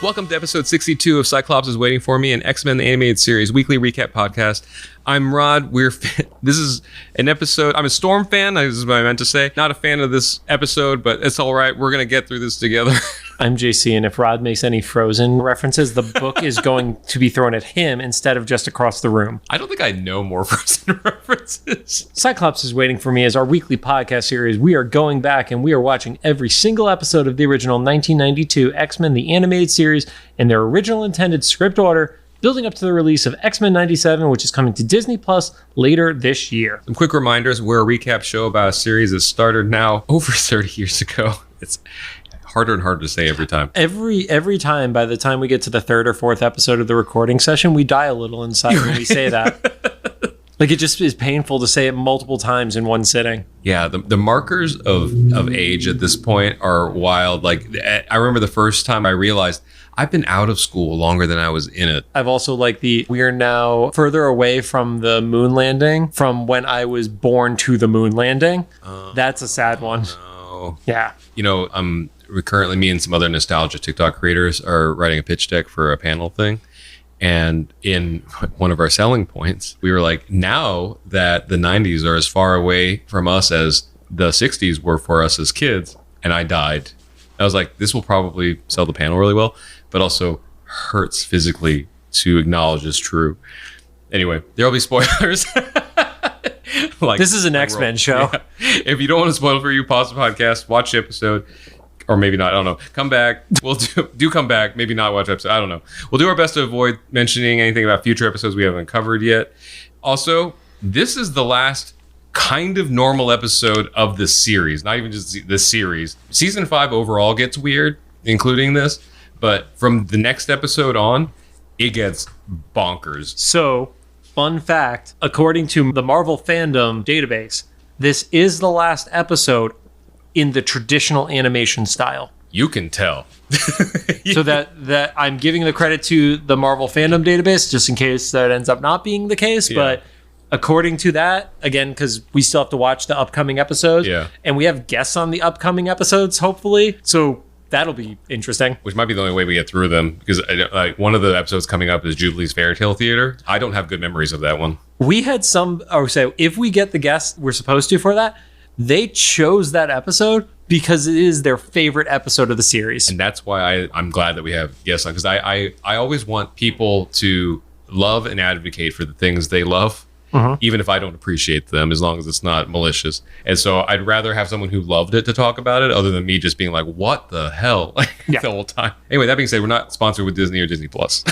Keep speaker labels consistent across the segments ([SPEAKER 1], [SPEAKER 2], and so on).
[SPEAKER 1] Welcome to episode 62 of Cyclops is Waiting for Me, an X-Men the Animated Series weekly recap podcast. I'm Rod. This is an episode. I'm a Storm fan. This is what I meant to say. Not a fan of this episode, but it's all right. We're going to get through this together.
[SPEAKER 2] I'm JC, and if Rod makes any Frozen references, the book is going to be thrown at him instead of just across the room.
[SPEAKER 1] I don't think I know more Frozen references.
[SPEAKER 2] Cyclops is Waiting for Me is our weekly podcast series. We are going back and we are watching every single episode of the original 1992 X-Men the Animated Series in their original intended script order, building up to the release of X-Men 97, which is coming to Disney Plus later this year.
[SPEAKER 1] Some quick reminders. We're a recap show about a series that started now over 30 years ago. It's harder and harder to say every time.
[SPEAKER 2] Every time, by the time we get to the third or fourth episode of the recording session, we die a little inside when we say that. Like, it just is painful to say it multiple times in one sitting.
[SPEAKER 1] Yeah, the markers of age at this point are wild. Like, I remember the first time I realized I've been out of school longer than I was in it.
[SPEAKER 2] I've also we are now further away from the moon landing from when I was born to the moon landing. That's a sad one.
[SPEAKER 1] No.
[SPEAKER 2] Yeah.
[SPEAKER 1] You know, currently me and some other nostalgia TikTok creators are writing a pitch deck for a panel thing. And in one of our selling points, we were like, now that the 90s are as far away from us as the 60s were for us as kids, and I died, I was like, this will probably sell the panel really well, but also hurts physically to acknowledge is true. Anyway, there'll be spoilers.
[SPEAKER 2] This is an X-Men show.
[SPEAKER 1] Yeah. If you don't want to spoil for you, pause the podcast, watch the episode. Or maybe not, I don't know. Come back. We'll do come back. Maybe not watch episode. I don't know. We'll do our best to avoid mentioning anything about future episodes we haven't covered yet. Also, this is the last kind of normal episode of the series. Not even just the series. Season 5 overall gets weird, including this. But from the next episode on, it gets bonkers.
[SPEAKER 2] So, fun fact, according to the Marvel fandom database, this is the last episode in the traditional animation style.
[SPEAKER 1] You can tell.
[SPEAKER 2] So that I'm giving the credit to the Marvel fandom database, just in case that ends up not being the case. Yeah. But according to that, again, because we still have to watch the upcoming episodes, and we have guests on the upcoming episodes, hopefully. So that'll be interesting.
[SPEAKER 1] Which might be the only way we get through them, because one of the episodes coming up is Jubilee's Fairy Tale Theater. I don't have good memories of that one. We had
[SPEAKER 2] if we get the guests we're supposed to for that, they chose that episode because it is their favorite episode of the series.
[SPEAKER 1] And that's why I'm glad that we have guests on, because I always want people to love and advocate for the things they love, even if I don't appreciate them, as long as it's not malicious. And so I'd rather have someone who loved it to talk about it, other than me just being like, what the hell? The whole time. Anyway, that being said, we're not sponsored with Disney or Disney Plus.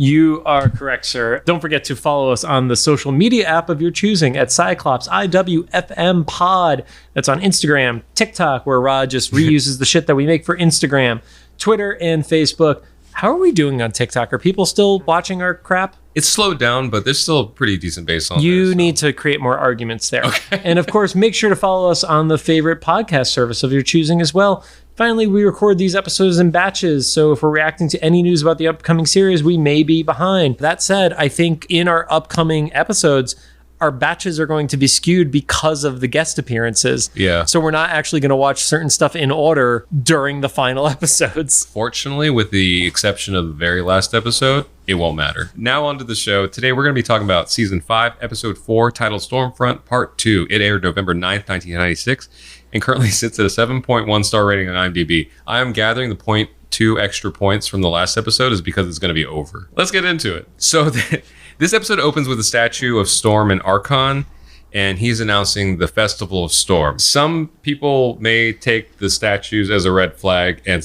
[SPEAKER 2] You are correct, sir. Don't forget to follow us on the social media app of your choosing at Cyclops IWFM Pod. That's on Instagram, TikTok, where Rod just reuses the shit that we make for Instagram, Twitter, and Facebook. How are we doing on TikTok? Are people still watching our crap?
[SPEAKER 1] It's slowed down, but there's still a pretty decent base on
[SPEAKER 2] You need to create more arguments there. Okay. And of course, make sure to follow us on the favorite podcast service of your choosing as well. Finally, we record these episodes in batches, so if we're reacting to any news about the upcoming series, we may be behind. That said, I think in our upcoming episodes, our batches are going to be skewed because of the guest appearances.
[SPEAKER 1] Yeah.
[SPEAKER 2] So we're not actually going to watch certain stuff in order during the final episodes.
[SPEAKER 1] Fortunately, with the exception of the very last episode, it won't matter. Now onto the show. Today we're going to be talking about Season 5, Episode 4, titled Stormfront Part 2. It aired November 9th, 1996, and currently sits at a 7.1 star rating on IMDb. I am gathering the 0.2 extra points from the last episode is because it's going to be over. Let's get into it. So this episode opens with a statue of Storm and Arkon, and he's announcing the Festival of Storm. Some people may take the statues as a red flag, and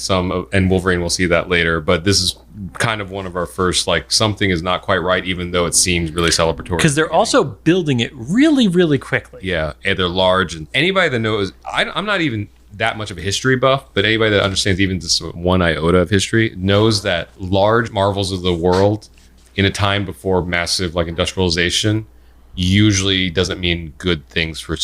[SPEAKER 1] Wolverine will see that later, but this is kind of one of our first, something is not quite right, even though it seems really celebratory.
[SPEAKER 2] Because they're also building it really, really quickly.
[SPEAKER 1] Yeah, and they're large, and anybody that knows, I'm not even that much of a history buff, but anybody that understands even just one iota of history knows that large marvels of the world in a time before massive industrialization usually doesn't mean good things for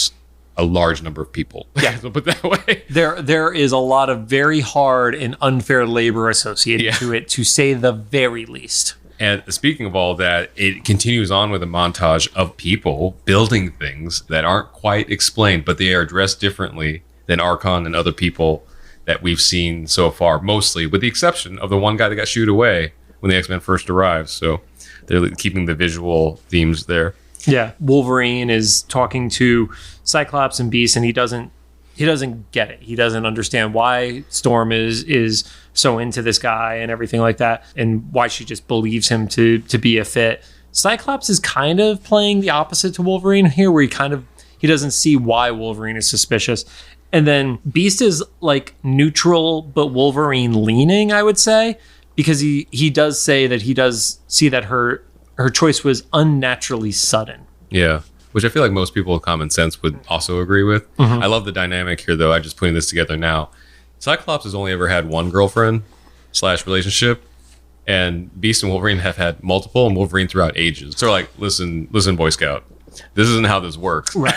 [SPEAKER 1] a large number of people.
[SPEAKER 2] Yeah,
[SPEAKER 1] to put that way.
[SPEAKER 2] There is a lot of very hard and unfair labor associated to it, to say the very least.
[SPEAKER 1] And speaking of all that, it continues on with a montage of people building things that aren't quite explained, but they are dressed differently than Arkon and other people that we've seen so far, mostly, with the exception of the one guy that got shooed away when the X-Men first arrived. So they're keeping the visual themes there.
[SPEAKER 2] Yeah, Wolverine is talking to Cyclops and Beast, and he doesn't get it. He doesn't understand why Storm is so into this guy and everything like that, and why she just believes him to be a fit. Cyclops is kind of playing the opposite to Wolverine here, where he doesn't see why Wolverine is suspicious. And then Beast is like neutral, but Wolverine leaning, I would say, because he does say that he does see that her choice was unnaturally sudden.
[SPEAKER 1] Yeah, which I feel like most people with common sense would also agree with. I love the dynamic here, though. I'm just putting this together now. Cyclops has only ever had one girlfriend / relationship, and Beast and Wolverine have had multiple, and Wolverine throughout ages. So like, listen, Boy Scout, this isn't how this works.
[SPEAKER 2] Right.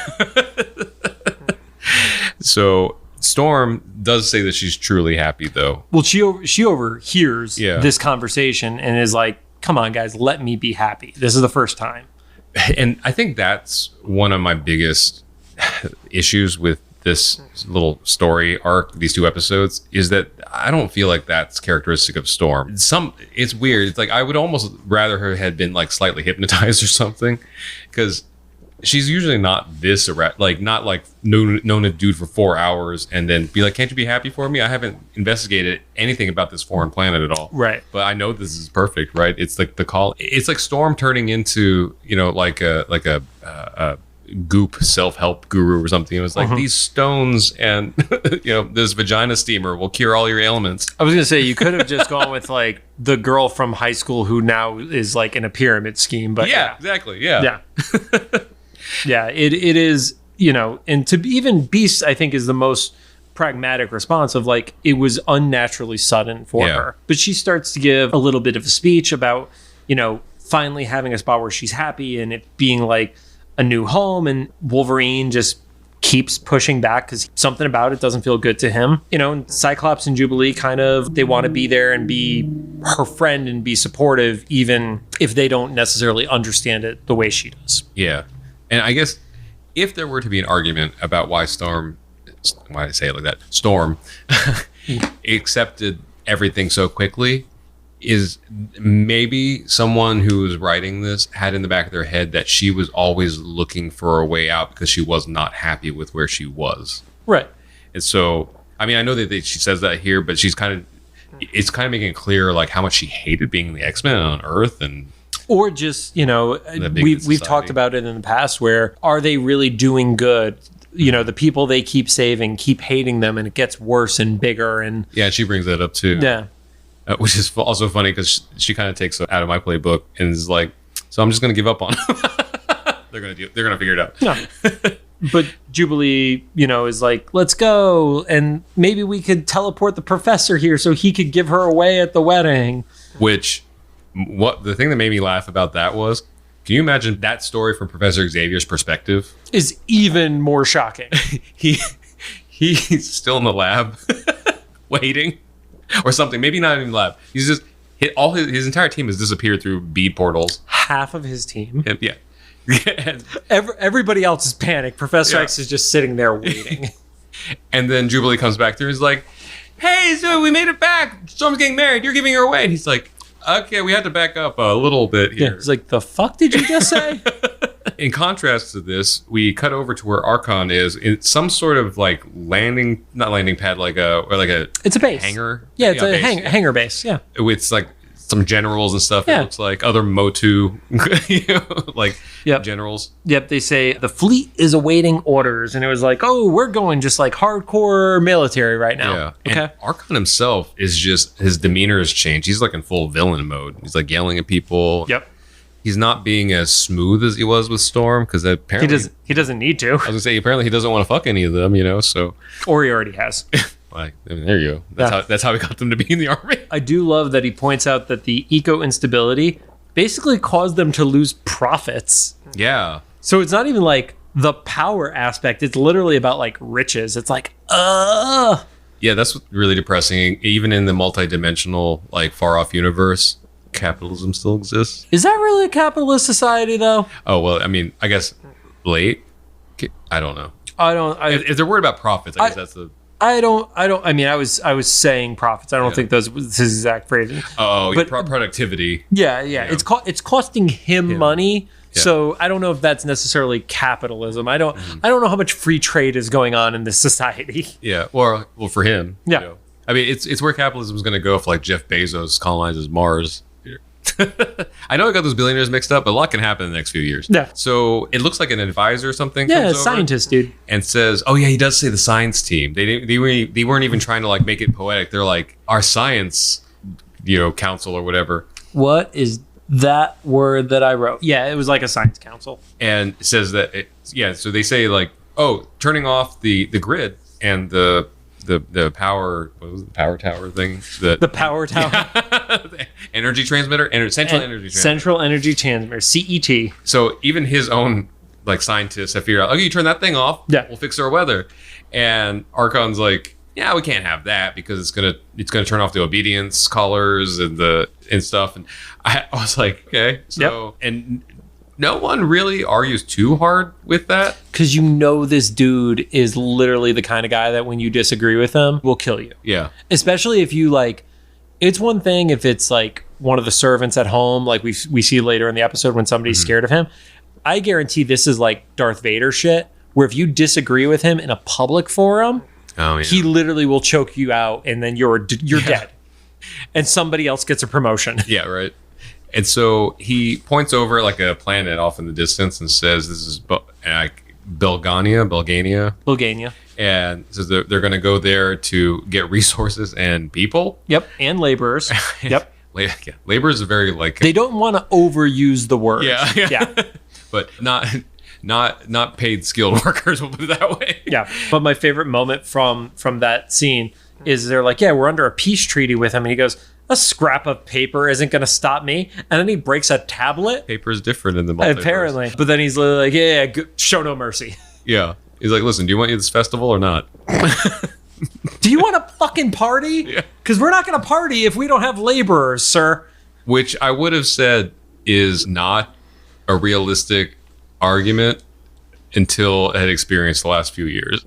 [SPEAKER 1] So Storm does say that she's truly happy, though.
[SPEAKER 2] Well, she overhears this conversation and is like, come on, guys, let me be happy. This is the first time.
[SPEAKER 1] And I think that's one of my biggest issues with this little story arc, these 2 episodes, is that I don't feel like that's characteristic of Storm. It's weird. It's like I would almost rather her had been like slightly hypnotized or something, because she's usually not this not like known a dude for 4 hours and then be like, can't you be happy for me? I haven't investigated anything about this foreign planet at all.
[SPEAKER 2] Right.
[SPEAKER 1] But I know this is perfect, right? It's like the call. It's like Storm turning into, like a goop self-help guru or something. It was like these stones and this vagina steamer will cure all your ailments.
[SPEAKER 2] I was gonna say you could have just gone with like the girl from high school who now is like in a pyramid scheme, but
[SPEAKER 1] exactly. Yeah.
[SPEAKER 2] Yeah, it is, and to even Beast, I think, is the most pragmatic response of like, it was unnaturally sudden for her. But she starts to give a little bit of a speech about, finally having a spot where she's happy and it being like a new home. And Wolverine just keeps pushing back because something about it doesn't feel good to him. And Cyclops and Jubilee they want to be there and be her friend and be supportive, even if they don't necessarily understand it the way she does.
[SPEAKER 1] Yeah. And I guess if there were to be an argument about why Storm accepted everything so quickly, is maybe someone who was writing this had in the back of their head that she was always looking for a way out because she was not happy with where she was.
[SPEAKER 2] Right.
[SPEAKER 1] And so, I mean, I know that she says that here, but it's kind of making it clear like how much she hated being the X-Men on Earth. And
[SPEAKER 2] or just, we've talked about it in the past where are they really doing good? The people they keep saving, keep hating them, and it gets worse and bigger. And
[SPEAKER 1] yeah, she brings that up too.
[SPEAKER 2] Yeah.
[SPEAKER 1] Which is also funny because she kind of takes it out of my playbook and is like, so I'm just going to give up on them. They're going to figure it out.
[SPEAKER 2] No. But Jubilee, is like, let's go. And maybe we could teleport the professor here so he could give her away at the wedding.
[SPEAKER 1] Which... the thing that made me laugh about that was, can you imagine that story from Professor Xavier's perspective?
[SPEAKER 2] Is even more shocking.
[SPEAKER 1] He's still in the lab waiting or something. Maybe not in the lab. He's just his entire team has disappeared through bead portals.
[SPEAKER 2] Half of his team.
[SPEAKER 1] Yeah.
[SPEAKER 2] Everybody else is panicked. Professor X is just sitting there waiting.
[SPEAKER 1] And then Jubilee comes back through and is like, hey, so we made it back. Storm's getting married. You're giving her away. And he's like, okay, we had to back up a little bit here.
[SPEAKER 2] Yeah, it's like, the fuck did you just say?
[SPEAKER 1] In contrast to this, we cut over to where Arkon is in some sort of like not landing pad, it's
[SPEAKER 2] a base
[SPEAKER 1] hangar.
[SPEAKER 2] Yeah, it's a hangar base. Yeah,
[SPEAKER 1] it's like some generals and stuff. Yeah. It looks like other Motu, generals.
[SPEAKER 2] Yep, they say the fleet is awaiting orders, and it was like, oh, we're going just like hardcore military right now.
[SPEAKER 1] Yeah. Okay. And Arkon himself is just, his demeanor has changed. He's like in full villain mode. He's like yelling at people.
[SPEAKER 2] Yep.
[SPEAKER 1] He's not being as smooth as he was with Storm because apparently
[SPEAKER 2] he doesn't need to.
[SPEAKER 1] I was gonna say apparently he doesn't want to fuck any of them, So,
[SPEAKER 2] or he already has.
[SPEAKER 1] There you go. That's how we got them to be in the army.
[SPEAKER 2] I do love that he points out that the eco instability basically caused them to lose profits.
[SPEAKER 1] Yeah.
[SPEAKER 2] So it's not even like the power aspect. It's literally about like riches. It's like,
[SPEAKER 1] Yeah, that's really depressing. Even in the multi-dimensional, like far off universe, capitalism still exists.
[SPEAKER 2] Is that really a capitalist society though?
[SPEAKER 1] Oh, well, I mean, I guess late. I don't know. If they're worried about profits, I guess that's the...
[SPEAKER 2] I mean, I was saying profits. I don't think those was his exact phrasing.
[SPEAKER 1] Oh, but productivity.
[SPEAKER 2] Yeah. It's costing him money. Yeah. So I don't know if that's necessarily capitalism. I don't know how much free trade is going on in this society.
[SPEAKER 1] Yeah. Well, for him.
[SPEAKER 2] Yeah.
[SPEAKER 1] You know. I mean, it's where capitalism is going to go if like Jeff Bezos colonizes Mars. I know I got those billionaires mixed up, but a lot can happen in the next few years.
[SPEAKER 2] Yeah.
[SPEAKER 1] So it looks like an advisor or something.
[SPEAKER 2] Yeah,
[SPEAKER 1] comes
[SPEAKER 2] a scientist, dude.
[SPEAKER 1] And says, "Oh yeah, he does say the science team. They weren't even trying to like make it poetic. They're like our science, council or whatever."
[SPEAKER 2] What is that word that I wrote? Yeah, it was like a science council.
[SPEAKER 1] And it says that so they say like, "Oh, turning off the grid and the power, what was it, the power tower thing? The
[SPEAKER 2] power tower.
[SPEAKER 1] The energy transmitter, central energy transmitter,
[SPEAKER 2] CET.
[SPEAKER 1] So even his own like scientists have figured out, okay, you turn that thing off, we'll fix our weather. And Arkon's like, yeah, we can't have that because it's gonna turn off the obedience collars and stuff. And I was like, okay, so and no one really argues too hard with that.
[SPEAKER 2] Because this dude is literally the kind of guy that when you disagree with him, will kill you.
[SPEAKER 1] Yeah.
[SPEAKER 2] Especially if you like, it's one thing if it's like one of the servants at home, like we see later in the episode when somebody's scared of him. I guarantee this is like Darth Vader shit, where if you disagree with him in a public forum, he literally will choke you out and then you're dead. And somebody else gets a promotion.
[SPEAKER 1] Yeah, right. And so he points over like a planet off in the distance and says, "This is Belgania." And says they're going to go there to get resources and people.
[SPEAKER 2] Yep, and laborers. Yep.
[SPEAKER 1] Laborers are very like...
[SPEAKER 2] They don't want to overuse the word. Yeah.
[SPEAKER 1] But not paid skilled workers, we'll put it that way.
[SPEAKER 2] Yeah. But my favorite moment from that scene is they're like, we're under a peace treaty with him. And he goes, a scrap of paper isn't going to stop me. And then he breaks a tablet.
[SPEAKER 1] Paper is different in the multiverse.
[SPEAKER 2] Apparently. But then he's literally like, show no mercy.
[SPEAKER 1] Yeah. He's like, listen, do you want this festival or not?
[SPEAKER 2] Do you want a fucking party?
[SPEAKER 1] Yeah.
[SPEAKER 2] Because we're not going to party if we don't have laborers, sir.
[SPEAKER 1] Which I would have said is not a realistic argument until I had experienced the last few years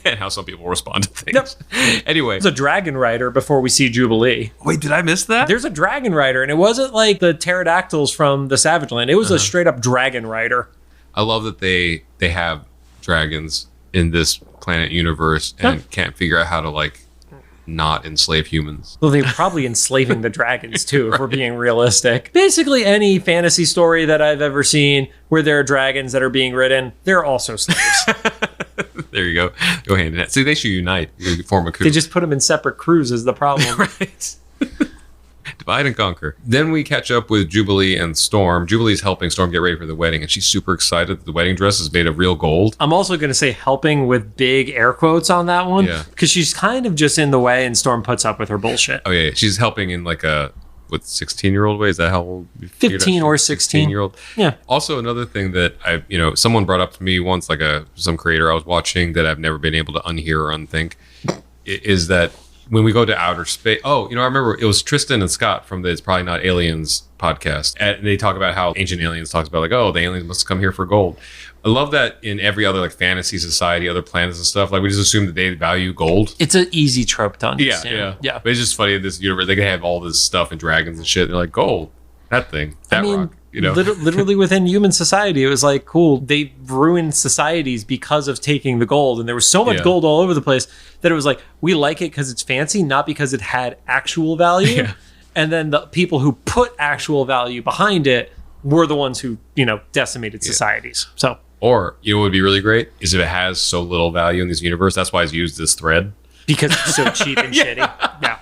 [SPEAKER 1] and how some people respond to things. Yep. Anyway.
[SPEAKER 2] There's a dragon rider before we see Jubilee.
[SPEAKER 1] Wait, did I miss that?
[SPEAKER 2] There's a dragon rider, and it wasn't like the pterodactyls from the Savage Land. It was a straight up dragon rider.
[SPEAKER 1] I love that they have dragons in this planet universe and can't figure out how to like not enslave humans.
[SPEAKER 2] Well, they're probably enslaving the dragons too, if we're being realistic. Basically, any fantasy story that I've ever seen where there are dragons that are being ridden, they're also slaves.
[SPEAKER 1] There you go. Go hand in hand. See, they should unite. Form a coup.
[SPEAKER 2] They just put them in separate crews is the problem.
[SPEAKER 1] Right. Divide and conquer. Then we catch up with Jubilee and Storm. Jubilee's helping Storm get ready for the wedding, and she's super excited that the wedding dress is made of real gold.
[SPEAKER 2] I'm also going to say helping with big air quotes on that one, because she's kind of just in the way, and Storm puts up with her bullshit.
[SPEAKER 1] Oh, yeah. She's helping in like a 16-year-old way? Is that how old?
[SPEAKER 2] 15 or 16.
[SPEAKER 1] 16-year-old.
[SPEAKER 2] Yeah.
[SPEAKER 1] Also, another thing that someone brought up to me once, like some creator I was watching that I've never been able to unhear or unthink, is that when we go to outer space, I remember it was Tristan and Scott from the It's Probably Not Aliens podcast. And they talk about how Ancient Aliens talks about like, the aliens must come here for gold. I love that in every other like fantasy society, other planets and stuff, like we just assume that they value gold.
[SPEAKER 2] It's an easy trope to understand.
[SPEAKER 1] Yeah. But it's just funny in this universe, they can have all this stuff and dragons and shit. They're like, gold, that thing, that rock.
[SPEAKER 2] Literally within human society, it was like, cool, they ruined societies because of taking the gold, and there was so much gold all over the place that it was like, we like it because it's fancy, not because it had actual value. And then the people who put actual value behind it were the ones who decimated societies. So,
[SPEAKER 1] or what would be really great is if it has so little value in this universe, that's why it's used this thread,
[SPEAKER 2] because it's so cheap and shitty. Yeah.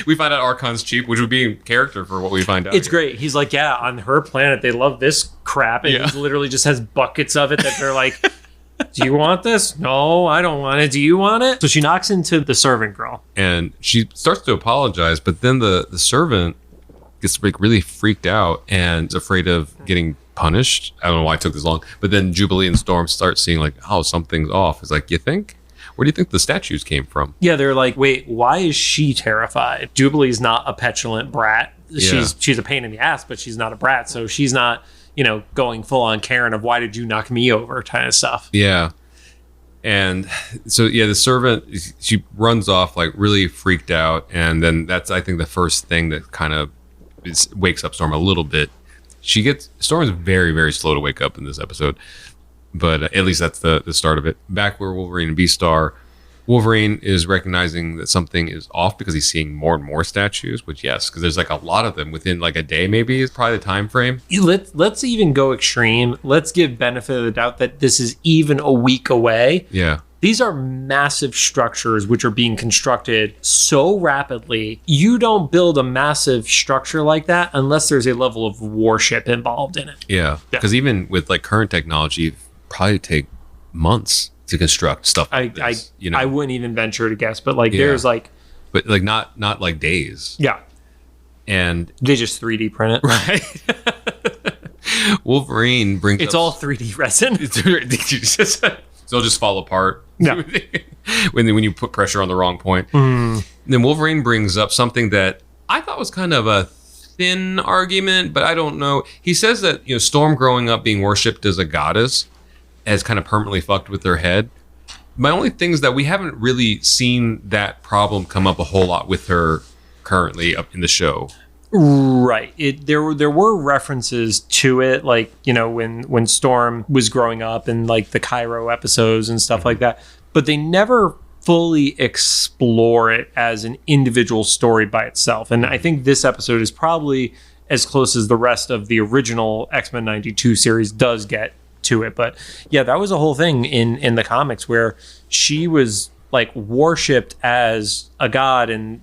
[SPEAKER 1] We find out Arkon's cheap, which would be in character for what we find out.
[SPEAKER 2] It's great. He's like, on her planet, they love this crap. And he literally just has buckets of it that they're like, do you want this? No, I don't want it. Do you want it? So she knocks into the servant girl.
[SPEAKER 1] And she starts to apologize, but then the servant gets like really freaked out and is afraid of getting punished. I don't know why it took this long. But then Jubilee and Storm start seeing like, something's off. It's like, you think? Where do you think the statues came from? Yeah,
[SPEAKER 2] they're like, wait, why is she terrified? Jubilee's not a petulant brat. She's a pain in the ass, but she's not a brat. So she's not, going full on Karen of why did you knock me over kind of stuff.
[SPEAKER 1] Yeah. And so, yeah, the servant, she runs off like really freaked out. And then that's, I think, the first thing that kind of wakes up Storm a little bit. Storm is very, very slow to wake up in this episode. But at least that's the start of it. Back where Wolverine and Beast are, Wolverine is recognizing that something is off because he's seeing more and more statues, which, yes, because there's like a lot of them within like a day, maybe is probably the time frame.
[SPEAKER 2] Let's even go extreme. Let's give benefit of the doubt that this is even a week away.
[SPEAKER 1] Yeah.
[SPEAKER 2] These are massive structures which are being constructed so rapidly. You don't build a massive structure like that unless there's a level of warship involved in it.
[SPEAKER 1] Yeah. Because even with like current technology, it'd probably take months to construct stuff like this,
[SPEAKER 2] I wouldn't even venture to guess, but like there's like,
[SPEAKER 1] but like not like days.
[SPEAKER 2] Yeah.
[SPEAKER 1] And
[SPEAKER 2] they just 3D print it.
[SPEAKER 1] Right. Wolverine brings
[SPEAKER 2] it's all 3D resin.
[SPEAKER 1] So it'll just fall apart.
[SPEAKER 2] Yeah.
[SPEAKER 1] when you put pressure on the wrong point. Then Wolverine brings up something that I thought was kind of a thin argument, but I don't know. He says that, Storm growing up being worshipped as a goddess has kind of permanently fucked with their head. My only thing is that we haven't really seen that problem come up a whole lot with her currently up in the show.
[SPEAKER 2] Right. There were references to it, like, when Storm was growing up in like the Cairo episodes and stuff like that, but they never fully explore it as an individual story by itself. And I think this episode is probably as close as the rest of the original X-Men 92 series does get to it. But yeah, that was a whole thing in the comics where she was like worshipped as a god and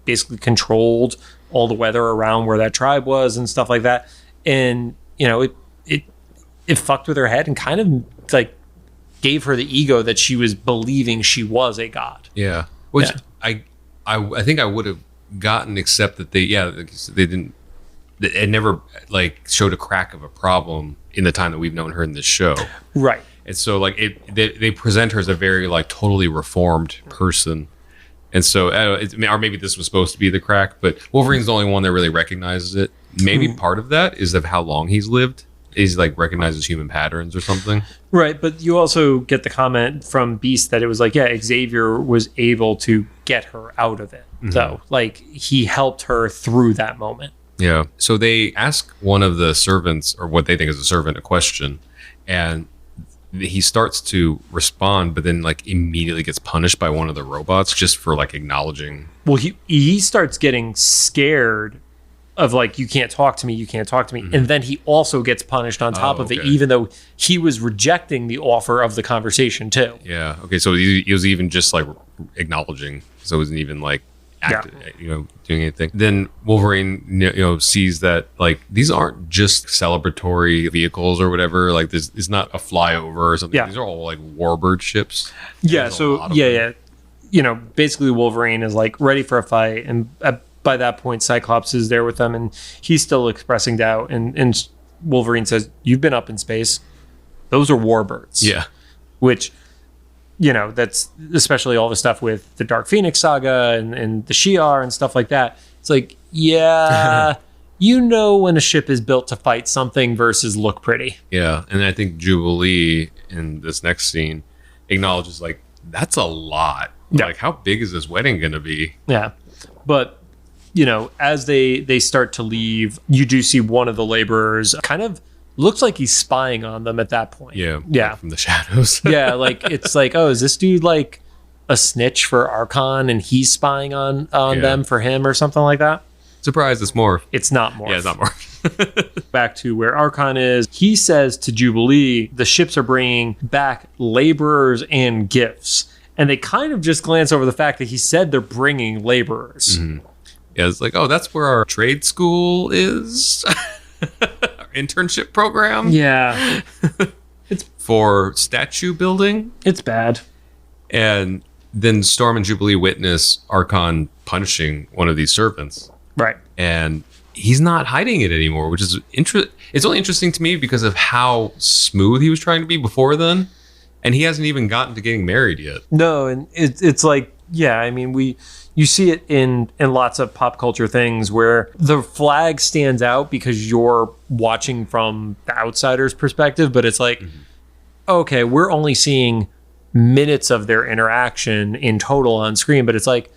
[SPEAKER 2] basically controlled all the weather around where that tribe was and stuff like that. And it fucked with her head and kind of like gave her the ego that she was believing she was a god.
[SPEAKER 1] Yeah. Which I think I would have gotten, except that they didn't, it never like showed a crack of a problem in the time that we've known her in this show.
[SPEAKER 2] Right.
[SPEAKER 1] And so like they present her as a very like totally reformed person. And so, or maybe this was supposed to be the crack, but Wolverine's the only one that really recognizes it. Maybe part of that is of how long he's lived. He's like recognizes human patterns or something.
[SPEAKER 2] Right, but you also get the comment from Beast that it was like, Xavier was able to get her out of it. So, like, he helped her through that moment.
[SPEAKER 1] Yeah. So they ask one of the servants, or what they think is a servant, a question, and he starts to respond, but then like immediately gets punished by one of the robots just for like acknowledging.
[SPEAKER 2] Well, he starts getting scared of like, you can't talk to me. And then he also gets punished on top of it, even though he was rejecting the offer of the conversation too.
[SPEAKER 1] Yeah. Okay. So he was even just like acknowledging. So it wasn't even like doing anything. Then Wolverine, sees that like these aren't just celebratory vehicles or whatever. Like this is not a flyover or something. Yeah. These are all like warbird ships.
[SPEAKER 2] Yeah. So basically Wolverine is like ready for a fight, and by that point Cyclops is there with them, and he's still expressing doubt. And Wolverine says, "You've been up in space. Those are warbirds." Yeah. Which, that's especially all the stuff with the Dark Phoenix saga and the Shi'ar and stuff like that. It's like, when a ship is built to fight something versus look pretty.
[SPEAKER 1] Yeah. And I think Jubilee in this next scene acknowledges like, that's a lot. Yeah. Like, how big is this wedding going to be?
[SPEAKER 2] Yeah. But, as they start to leave, you do see one of the laborers kind of looks like he's spying on them at that point.
[SPEAKER 1] Yeah. Like from the shadows.
[SPEAKER 2] Yeah. Like, it's like, oh, is this dude like a snitch for Arkon and he's spying on them for him or something like that?
[SPEAKER 1] Surprise, it's Morph.
[SPEAKER 2] It's not Morph.
[SPEAKER 1] Yeah, it's not Morph.
[SPEAKER 2] Back to where Arkon is. He says to Jubilee, the ships are bringing back laborers and gifts. And they kind of just glance over the fact that he said they're bringing laborers.
[SPEAKER 1] Mm-hmm. Yeah, it's like, oh, that's where our trade school is. Our internship program.
[SPEAKER 2] Yeah.
[SPEAKER 1] It's for statue building.
[SPEAKER 2] It's bad.
[SPEAKER 1] And then Storm and Jubilee witness Arkon punishing one of these servants.
[SPEAKER 2] Right.
[SPEAKER 1] And he's not hiding it anymore, which is it's only interesting to me because of how smooth he was trying to be before then. And he hasn't even gotten to getting married yet.
[SPEAKER 2] No, and it's like, I mean, you see it in lots of pop culture things where the flag stands out because you're watching from the outsider's perspective, but it's like, okay, we're only seeing minutes of their interaction in total on screen, but it's like,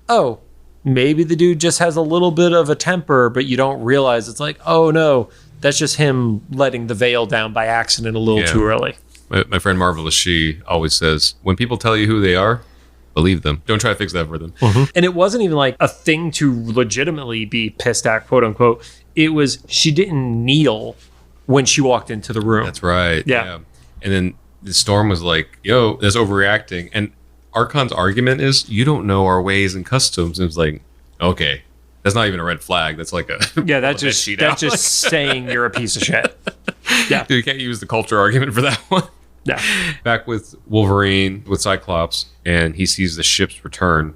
[SPEAKER 2] oh, maybe the dude just has a little bit of a temper, but you don't realize it's like, oh no, that's just him letting the veil down by accident a little too early.
[SPEAKER 1] My friend Marvelous, she always says, when people tell you who they are, believe them. Don't try to fix that for them.
[SPEAKER 2] And it wasn't even like a thing to legitimately be pissed at, quote unquote. It was, she didn't kneel when she walked into the room.
[SPEAKER 1] That's right. Yeah. And then the Storm was like, yo, that's overreacting. And Arkon's argument is, you don't know our ways and customs. And it's like, okay, that's not even a red flag. That's like a
[SPEAKER 2] that's just saying you're a piece of shit. Yeah,
[SPEAKER 1] dude, you can't use the culture argument for that one.
[SPEAKER 2] Yeah.
[SPEAKER 1] Back with Wolverine with Cyclops, and he sees the ships return,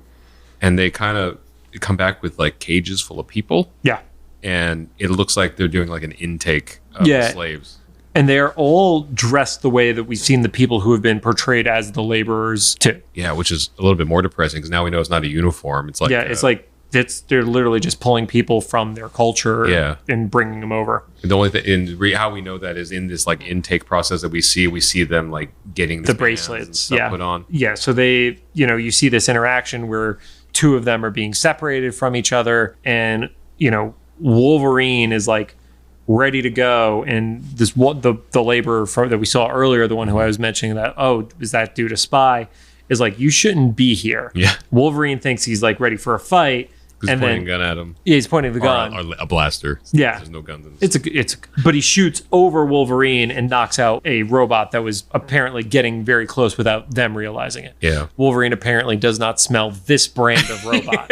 [SPEAKER 1] and they kind of come back with like cages full of people.
[SPEAKER 2] Yeah,
[SPEAKER 1] and it looks like they're doing like an intake of slaves.
[SPEAKER 2] And they're all dressed the way that we've seen the people who have been portrayed as the laborers too.
[SPEAKER 1] Yeah, which is a little bit more depressing because now we know it's not a uniform. It's like
[SPEAKER 2] it's like they're literally just pulling people from their culture and bringing them over.
[SPEAKER 1] The only thing how we know that is in this like intake process that we see them like getting
[SPEAKER 2] the bracelets
[SPEAKER 1] put on.
[SPEAKER 2] Yeah, so they, you see this interaction where two of them are being separated from each other, and Wolverine is like ready to go, and this the laborer that we saw earlier, the one who I was mentioning that, oh, is that dude a spy, is like, you shouldn't be here.
[SPEAKER 1] Yeah.
[SPEAKER 2] Wolverine thinks he's like ready for a fight.
[SPEAKER 1] He's pointing a gun at him.
[SPEAKER 2] Yeah, he's pointing the gun.
[SPEAKER 1] Or a blaster.
[SPEAKER 2] Yeah.
[SPEAKER 1] There's no guns in this.
[SPEAKER 2] But he shoots over Wolverine and knocks out a robot that was apparently getting very close without them realizing it.
[SPEAKER 1] Yeah.
[SPEAKER 2] Wolverine apparently does not smell this brand of robot.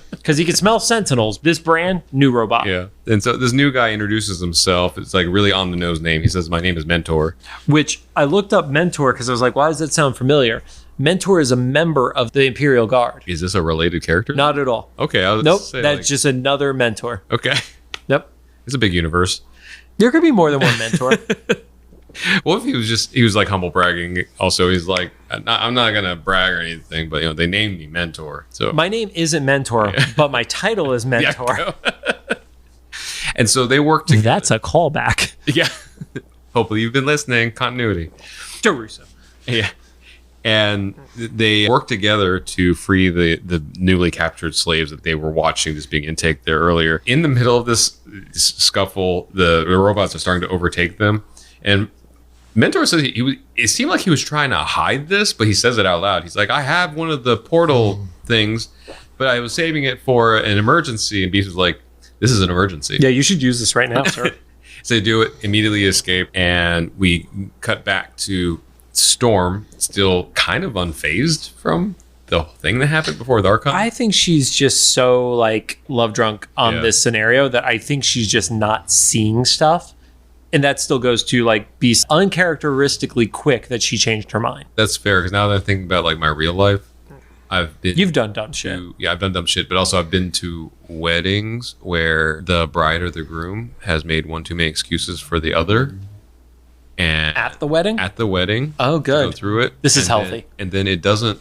[SPEAKER 2] Because he can smell Sentinels. This brand, new robot.
[SPEAKER 1] Yeah. And so this new guy introduces himself. It's like really on the nose name. He says, my name is Mentor.
[SPEAKER 2] Which I looked up Mentor because I was like, why does that sound familiar? Mentor is a member of the Imperial Guard.
[SPEAKER 1] Is this a related character?
[SPEAKER 2] Not at all.
[SPEAKER 1] Okay.
[SPEAKER 2] Nope. That's just another mentor.
[SPEAKER 1] Okay.
[SPEAKER 2] Yep.
[SPEAKER 1] It's a big universe.
[SPEAKER 2] There could be more than one mentor.
[SPEAKER 1] Well, if he was like humble bragging. Also, he's like, I'm not going to brag or anything, but they named me Mentor. So
[SPEAKER 2] my name isn't Mentor, but my title is Mentor.
[SPEAKER 1] And so they work together.
[SPEAKER 2] That's a callback.
[SPEAKER 1] Yeah. Hopefully you've been listening. Continuity.
[SPEAKER 2] To Russo.
[SPEAKER 1] Yeah. And they work together to free the newly captured slaves that they were watching just being intake there earlier. In the middle of this scuffle, the robots are starting to overtake them. And Mentor says it seemed like he was trying to hide this, but he says it out loud. He's like, I have one of the portal things, but I was saving it for an emergency. And Beast was like, this is an emergency.
[SPEAKER 2] Yeah, you should use this right now, sir.
[SPEAKER 1] So they do it, immediately escape, and we cut back to Storm, still kind of unfazed from the thing that happened before with Arkon.
[SPEAKER 2] I think she's just so like love drunk on this scenario that I think she's just not seeing stuff. And that still goes to like be uncharacteristically quick that she changed her mind.
[SPEAKER 1] That's fair, because now that I'm thinking about like my real life,
[SPEAKER 2] You've done dumb shit.
[SPEAKER 1] Yeah, I've done dumb shit, but also I've been to weddings where the bride or the groom has made one too many excuses for the other. And
[SPEAKER 2] at the wedding? Oh, good.
[SPEAKER 1] Go through it.
[SPEAKER 2] This is healthy.
[SPEAKER 1] And then it doesn't,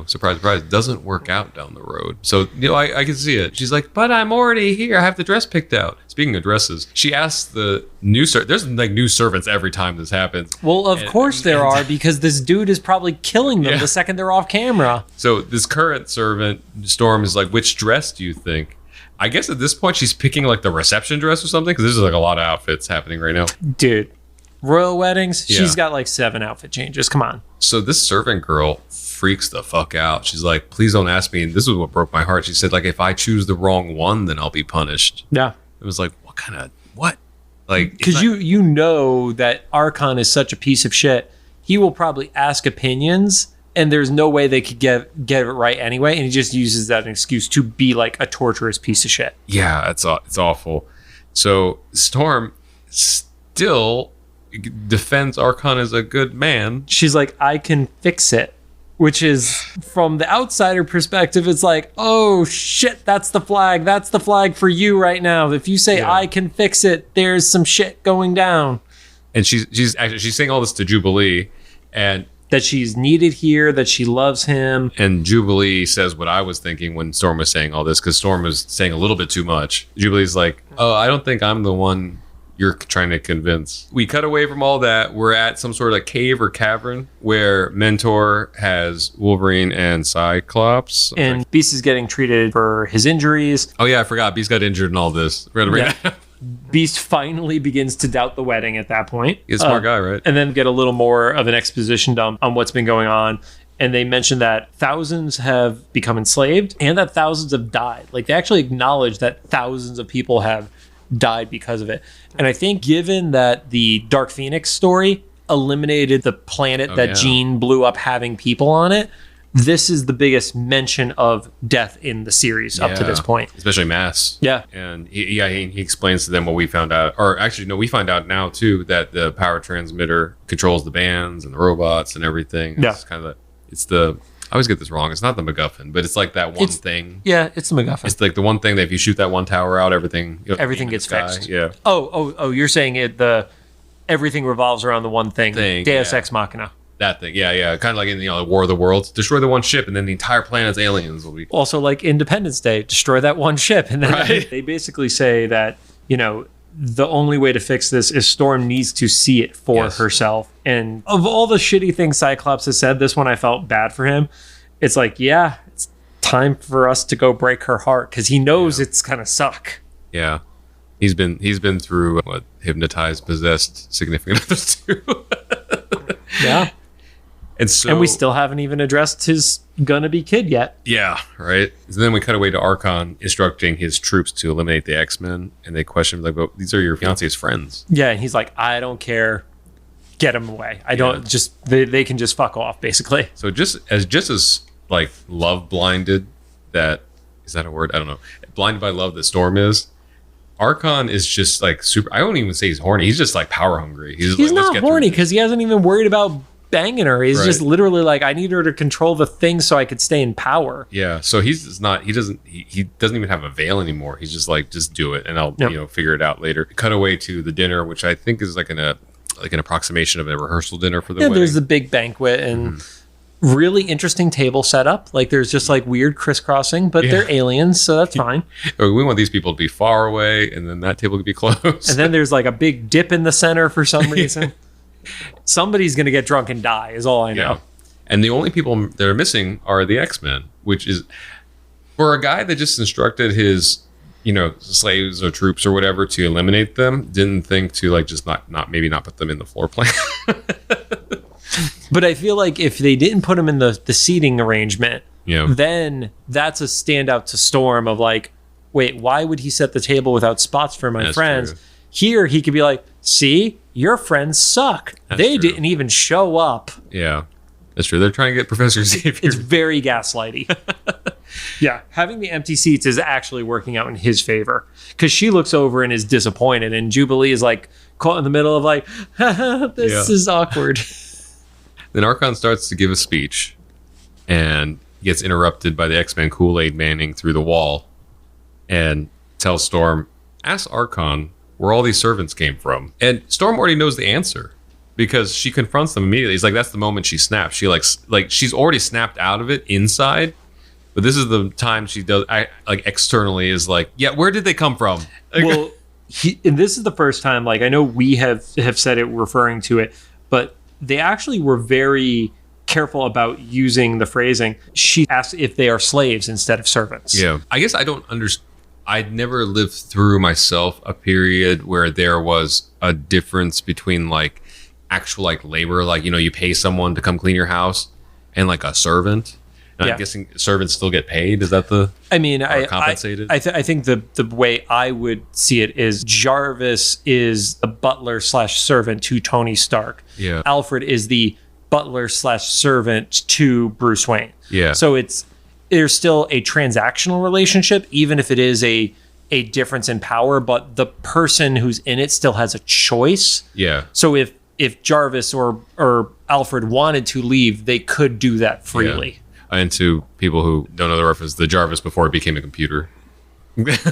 [SPEAKER 1] surprise, surprise, doesn't work out down the road. So, I can see it. She's like, but I'm already here. I have the dress picked out. Speaking of dresses, she asks the new there's like new servants every time this happens.
[SPEAKER 2] Well, of course there are, because this dude is probably killing them the second they're off camera.
[SPEAKER 1] So this current servant, Storm, is like, which dress do you think? I guess at this point she's picking like the reception dress or something, because there's like a lot of outfits happening right now.
[SPEAKER 2] Dude. Royal weddings, she's got like 7 outfit changes. Come on.
[SPEAKER 1] So this servant girl freaks the fuck out. She's like, please don't ask me. And this is what broke my heart. She said, like, if I choose the wrong one, then I'll be punished.
[SPEAKER 2] Yeah.
[SPEAKER 1] It was like, what? Like,
[SPEAKER 2] because you know that Arkon is such a piece of shit. He will probably ask opinions, and there's no way they could get it right anyway. And he just uses that as an excuse to be like a torturous piece of shit.
[SPEAKER 1] Yeah, it's awful. So Storm still defends Arkon as a good man.
[SPEAKER 2] She's like, I can fix it, which is, from the outsider perspective, it's like, oh shit, that's the flag for you right now. If you say I can fix it, there's some shit going down.
[SPEAKER 1] And she's saying all this to Jubilee, and
[SPEAKER 2] that she's needed here, that she loves him.
[SPEAKER 1] And Jubilee says what I was thinking when Storm was saying all this, because Storm was saying a little bit too much. Jubilee's like, oh, I don't think I'm the one you're trying to convince. We cut away from all that. We're at some sort of like cave or cavern where Mentor has Wolverine and Cyclops.
[SPEAKER 2] And Beast is getting treated for his injuries.
[SPEAKER 1] Oh yeah, I forgot. Beast got injured in all this.
[SPEAKER 2] Beast finally begins to doubt the wedding at that point.
[SPEAKER 1] He's a smart guy, right?
[SPEAKER 2] And then get a little more of an exposition dump on what's been going on. And they mention that thousands have become enslaved and that thousands have died. Like, they actually acknowledge that thousands of people have died because of it. And I think given that the Dark Phoenix story eliminated the planet that Jean blew up having people on it, this is the biggest mention of death in the series up to this point.
[SPEAKER 1] Especially mass.
[SPEAKER 2] Yeah.
[SPEAKER 1] And he explains to them what we found out. Or actually, no, we find out now, too, that the power transmitter controls the bands and the robots and everything. It's kind of I always get this wrong. It's not the MacGuffin, but it's like that one thing.
[SPEAKER 2] Yeah, it's the MacGuffin.
[SPEAKER 1] It's like the one thing that if you shoot that one tower out, everything
[SPEAKER 2] gets fixed.
[SPEAKER 1] Yeah.
[SPEAKER 2] Oh, you're saying everything revolves around the one thing. Deus Ex Machina.
[SPEAKER 1] That thing, yeah. Kind of like in the War of the Worlds. Destroy the one ship, and then the entire planet's aliens will be.
[SPEAKER 2] Also, like Independence Day, destroy that one ship, and then they basically say that the only way to fix this is Storm needs to see it for herself. And of all the shitty things Cyclops has said, this one I felt bad for him. It's like, it's time for us to go break her heart because he knows it's gonna suck.
[SPEAKER 1] Yeah, he's been through hypnotized, possessed significant others too.
[SPEAKER 2] Yeah. And we still haven't even addressed his gonna be kid yet.
[SPEAKER 1] Yeah, right. So then we cut away to Arkon instructing his troops to eliminate the X-Men, and they question him like, "But these are your fiance's friends."
[SPEAKER 2] Yeah, and he's like, "I don't care. Get them away. I don't just they can just fuck off, basically."
[SPEAKER 1] So just as like love blinded, that is that a word? I don't know. Blinded by love that Storm is. Arkon is just like super. I don't even say he's horny. He's just like power hungry. He's like,
[SPEAKER 2] not horny because he hasn't even worried about banging her. He's just literally like, I need her to control the thing so I could stay in power.
[SPEAKER 1] Yeah. So he doesn't even have a veil anymore. He's just like, just do it and I'll figure it out later. Cut away to the dinner, which I think is like an approximation of a rehearsal dinner for the wedding.
[SPEAKER 2] There's the big banquet and really interesting table setup. Like there's just like weird crisscrossing, but they're aliens, so that's fine.
[SPEAKER 1] We want these people to be far away and then that table to be close.
[SPEAKER 2] And then there's like a big dip in the center for some reason. Somebody's going to get drunk and die is all I know.
[SPEAKER 1] Yeah. And the only people that are missing are the X-Men, which is for a guy that just instructed his, slaves or troops or whatever to eliminate them, didn't think to like just not put them in the floor plan.
[SPEAKER 2] But I feel like if they didn't put them in the seating arrangement, then that's a standout to Storm of like, wait, why would he set the table without spots for my friends? True. Here he could be like, see, your friends suck. They didn't even show up.
[SPEAKER 1] Yeah, that's true. They're trying to get Professor Xavier.
[SPEAKER 2] It's very gaslighty. Yeah, having the empty seats is actually working out in his favor because she looks over and is disappointed, and Jubilee is like caught in the middle of like, this is awkward.
[SPEAKER 1] Then Arkon starts to give a speech and gets interrupted by the X-Men Kool-Aid manning through the wall and tells Storm, ask Arkon where all these servants came from. And Storm already knows the answer because she confronts them immediately. He's like, that's the moment she snaps. She like she's already snapped out of it inside, but this is the time she does externally is like, yeah, where did they come from?
[SPEAKER 2] Well, and this is the first time, like I know we have said it referring to it, but they actually were very careful about using the phrasing. She asked if they are slaves instead of servants.
[SPEAKER 1] Yeah. I guess I don't understand. I'd never lived through myself a period where there was a difference between like actual like labor, like, you pay someone to come clean your house and like a servant. And I'm guessing servants still get paid. Is that compensated?
[SPEAKER 2] I think the way I would see it is Jarvis is the butler / servant to Tony Stark.
[SPEAKER 1] Yeah.
[SPEAKER 2] Alfred is the butler / servant to Bruce Wayne.
[SPEAKER 1] Yeah.
[SPEAKER 2] So there's still a transactional relationship, even if it is a difference in power, but the person who's in it still has a choice.
[SPEAKER 1] Yeah.
[SPEAKER 2] So if Jarvis or Alfred wanted to leave, they could do that freely.
[SPEAKER 1] Yeah. And to people who don't know the reference, the Jarvis before it became a computer.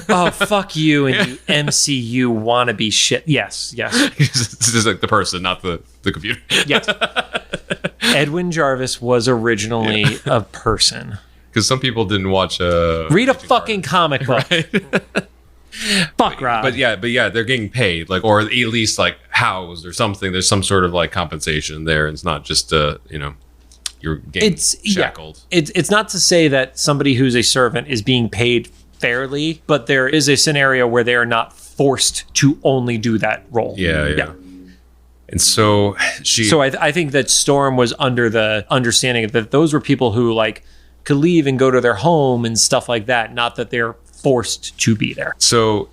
[SPEAKER 2] Oh, fuck you and you MCU wannabe shit. Yes.
[SPEAKER 1] This is like the person, not the computer.
[SPEAKER 2] Yes. Edwin Jarvis was originally a person.
[SPEAKER 1] Because some people didn't watch
[SPEAKER 2] read a fucking comic book.
[SPEAKER 1] Right?
[SPEAKER 2] Fuck Rob.
[SPEAKER 1] But yeah, they're getting paid, like, or at least like housed or something. There's some sort of like compensation there. It's not just you're getting shackled.
[SPEAKER 2] Yeah. It's not to say that somebody who's a servant is being paid fairly, but there is a scenario where they are not forced to only do that role.
[SPEAKER 1] Yeah. And so
[SPEAKER 2] I think that Storm was under the understanding that those were people who like could leave and go to their home and stuff like that, not that they're forced to be there.
[SPEAKER 1] So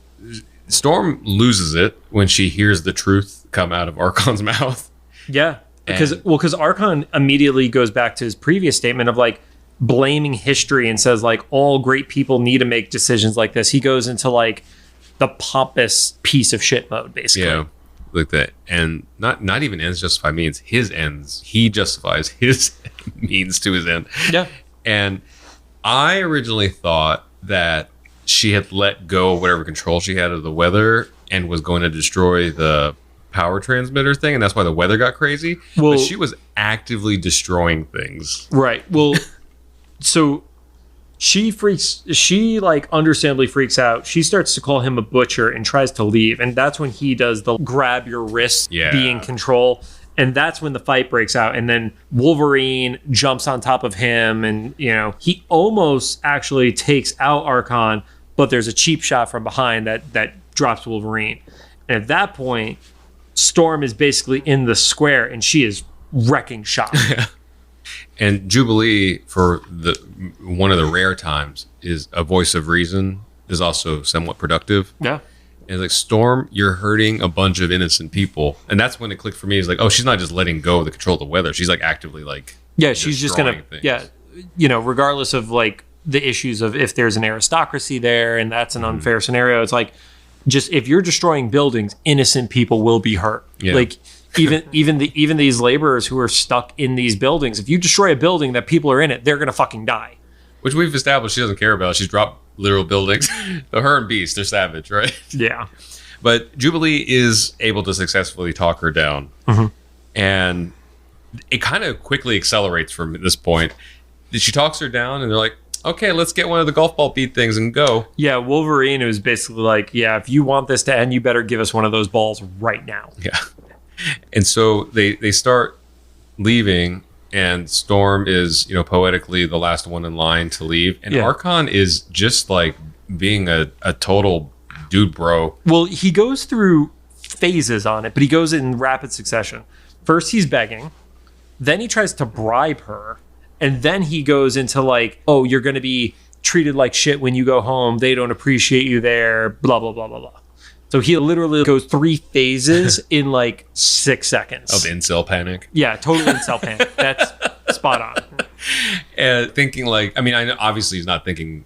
[SPEAKER 1] Storm loses it when she hears the truth come out of Arkon's mouth.
[SPEAKER 2] Yeah. Because Arkon immediately goes back to his previous statement of like blaming history and says like all great people need to make decisions like this. He goes into like the pompous piece of shit mode, basically.
[SPEAKER 1] Yeah. Like that, and not even ends justify means. His ends, he justifies his means to his end.
[SPEAKER 2] Yeah.
[SPEAKER 1] And I originally thought that she had let go of whatever control she had of the weather and was going to destroy the power transmitter thing, and that's why the weather got crazy.
[SPEAKER 2] Well,
[SPEAKER 1] but she was actively destroying things.
[SPEAKER 2] Right. Well, so she like understandably freaks out. She starts to call him a butcher and tries to leave, and that's when he does the grab your wrist, be in control, and that's when the fight breaks out. And then Wolverine jumps on top of him, and he almost actually takes out Arkon, but there's a cheap shot from behind that drops Wolverine. And at that point, Storm is basically in the square and she is wrecking shop.
[SPEAKER 1] And Jubilee, for one of the rare times, is a voice of reason, is also somewhat productive.
[SPEAKER 2] Yeah.
[SPEAKER 1] And it's like, Storm, you're hurting a bunch of innocent people. And that's when it clicked for me. Is like, oh, she's not just letting go of the control of the weather. She's like actively like,
[SPEAKER 2] she's just gonna things. Regardless of like the issues of if there's an aristocracy there and that's an unfair scenario. It's like, just if you're destroying buildings, innocent people will be hurt.
[SPEAKER 1] Yeah.
[SPEAKER 2] Like even these laborers who are stuck in these buildings, if you destroy a building that people are in it, they're gonna fucking die.
[SPEAKER 1] Which we've established she doesn't care about. She's dropped literal buildings. Her and Beast, they're savage, right?
[SPEAKER 2] Yeah.
[SPEAKER 1] But Jubilee is able to successfully talk her down. Mm-hmm. And it kind of quickly accelerates from this point. She talks her down and they're like, okay, let's get one of the golf ball bead things and go.
[SPEAKER 2] Yeah, Wolverine was basically like, yeah, if you want this to end, you better give us one of those balls right now.
[SPEAKER 1] Yeah. And so they start leaving, and Storm is, poetically the last one in line to leave. And Arkon is just like being a total dude bro.
[SPEAKER 2] Well, he goes through phases on it, but he goes in rapid succession. First, he's begging. Then he tries to bribe her. And then he goes into like, oh, you're going to be treated like shit when you go home. They don't appreciate you there, blah, blah, blah, blah, blah. So he literally goes 3 phases in like 6 seconds.
[SPEAKER 1] Of incel panic.
[SPEAKER 2] Yeah, total incel panic. That's spot on.
[SPEAKER 1] And thinking like, I know obviously he's not thinking,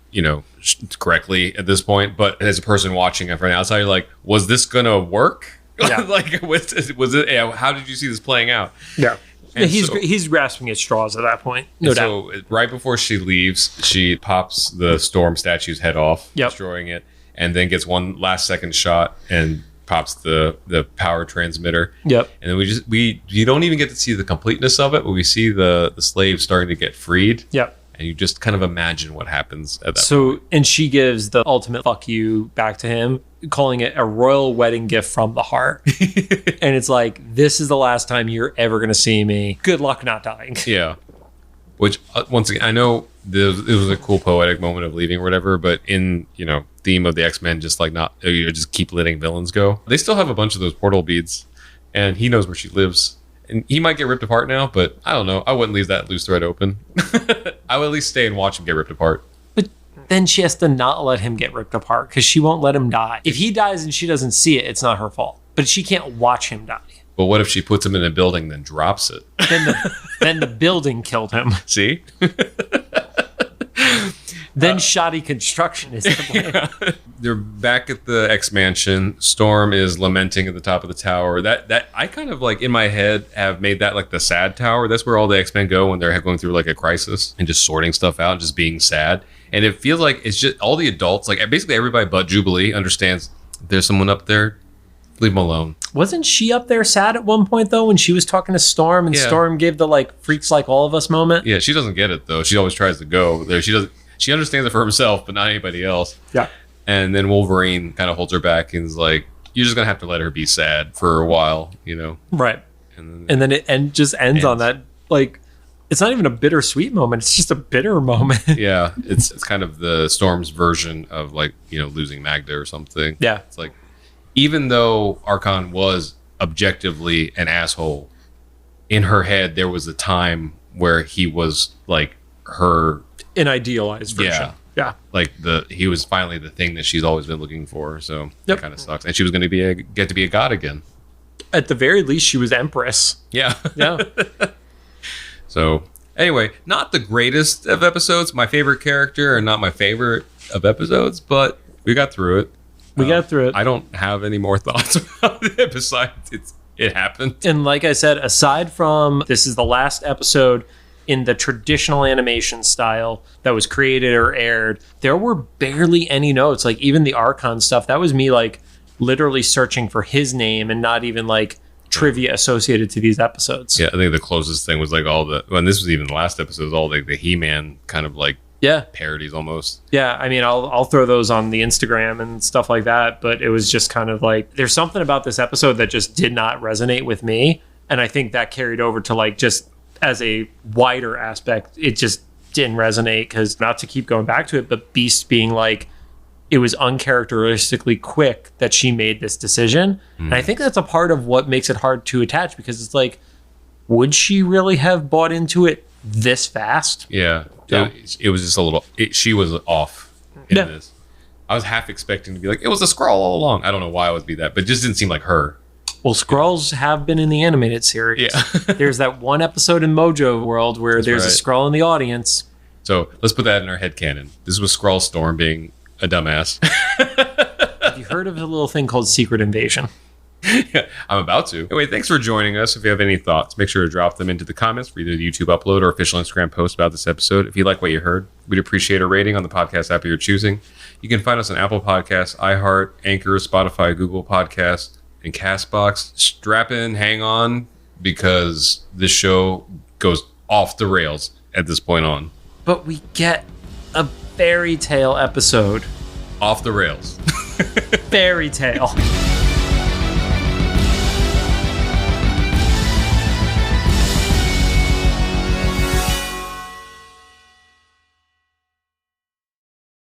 [SPEAKER 1] correctly at this point, but as a person watching it from the outside, you're like, was this going to work?
[SPEAKER 2] Yeah.
[SPEAKER 1] Like, was it, how did you see this playing out?
[SPEAKER 2] Yeah. And he's grasping at straws at that point. No doubt.
[SPEAKER 1] So right before she leaves, she pops the Storm statue's head off, destroying it, and then gets one last second shot and pops the power transmitter.
[SPEAKER 2] Yep.
[SPEAKER 1] And then we don't even get to see the completeness of it, but we see the slaves starting to get freed.
[SPEAKER 2] Yep.
[SPEAKER 1] And you just kind of imagine what happens at that point.
[SPEAKER 2] So, and she gives the ultimate fuck you back to him, calling it a royal wedding gift from the heart. And it's like, this is the last time you're ever going to see me. Good luck not dying.
[SPEAKER 1] Yeah. Which, once again, I know it was a cool poetic moment of leaving or whatever, but in, theme of the X-Men, just like just keep letting villains go. They still have a bunch of those portal beads, and he knows where she lives. And he might get ripped apart now, but I don't know. I wouldn't leave that loose thread open. I would at least stay and watch him get ripped apart.
[SPEAKER 2] But then she has to not let him get ripped apart because she won't let him die. If he dies and she doesn't see it, it's not her fault. But she can't watch him die.
[SPEAKER 1] But what if she puts him in a building, then drops it?
[SPEAKER 2] Then the building killed him.
[SPEAKER 1] See?
[SPEAKER 2] Then shoddy construction is the plan.
[SPEAKER 1] Yeah. They're back at the X Mansion. Storm is lamenting at the top of the tower. That I kind of like in my head have made that like the sad tower. That's where all the X-Men go when they're going through like a crisis and just sorting stuff out and just being sad. And it feels like it's just all the adults, like basically everybody but Jubilee understands there's someone up there. Leave them alone. Wasn't
[SPEAKER 2] she up there sad at one point though when she was talking to Storm and Storm gave the like freaks like all of us moment?
[SPEAKER 1] Yeah, she doesn't get it though. She always tries to go there. She understands it for herself, but not anybody else.
[SPEAKER 2] Yeah.
[SPEAKER 1] And then Wolverine kind of holds her back and is like, you're just going to have to let her be sad for a while,
[SPEAKER 2] Right. And then it just ends on that, like, it's not even a bittersweet moment. It's just a bitter moment.
[SPEAKER 1] Yeah. It's kind of the Storm's version of, like, losing Magda or something.
[SPEAKER 2] Yeah.
[SPEAKER 1] It's like, even though Arkon was objectively an asshole, in her head, there was a time where he was, like, her...
[SPEAKER 2] an idealized version. Yeah.
[SPEAKER 1] Like, he was finally the thing that she's always been looking for. So that kind of sucks. And she was going to get to be a god again.
[SPEAKER 2] At the very least, she was Empress.
[SPEAKER 1] Yeah.
[SPEAKER 2] Yeah.
[SPEAKER 1] So, anyway, not the greatest of episodes. My favorite character, and not my favorite of episodes, but we got through it.
[SPEAKER 2] We got through it.
[SPEAKER 1] I don't have any more thoughts about it besides it happened.
[SPEAKER 2] And like I said, aside from this is the last episode in the traditional animation style that was created or aired, there were barely any notes. Like, even the Arkon stuff, that was me, like, literally searching for his name and not even, like, trivia associated to these episodes.
[SPEAKER 1] Yeah, I think the closest thing was, like, and this was even the last episode, was all like the He-Man kind of, like, parodies almost.
[SPEAKER 2] Yeah, I mean, I'll throw those on the Instagram and stuff like that, but it was just kind of like, there's something about this episode that just did not resonate with me, and I think that carried over to, like, just as a wider aspect, it just didn't resonate, because, not to keep going back to it, but Beast being like, it was uncharacteristically quick that she made this decision. And I think that's a part of what makes it hard to attach, because it's like, would she really have bought into it this fast?
[SPEAKER 1] Yeah. It was just a little... she was off in this. I was half expecting to be like, it was a Skrull all along. I don't know why it would be that, but it just didn't seem like her.
[SPEAKER 2] Well, Skrulls have been in the animated series.
[SPEAKER 1] Yeah.
[SPEAKER 2] There's that one episode in Mojo World where there's a Skrull in the audience.
[SPEAKER 1] So let's put that in our headcanon. This was Skrull Storm being a dumbass.
[SPEAKER 2] Have you heard of a little thing called Secret Invasion?
[SPEAKER 1] Yeah, I'm about to. Anyway, thanks for joining us. If you have any thoughts, make sure to drop them into the comments for either the YouTube upload or official Instagram post about this episode. If you like what you heard, we'd appreciate a rating on the podcast app of your choosing. You can find us on Apple Podcasts, iHeart, Anchor, Spotify, Google Podcasts, and CastBox. Strap in, hang on, because this show goes off the rails at this point on.
[SPEAKER 2] But we get a fairy tale episode.
[SPEAKER 1] Off the rails.
[SPEAKER 2] Fairy tale.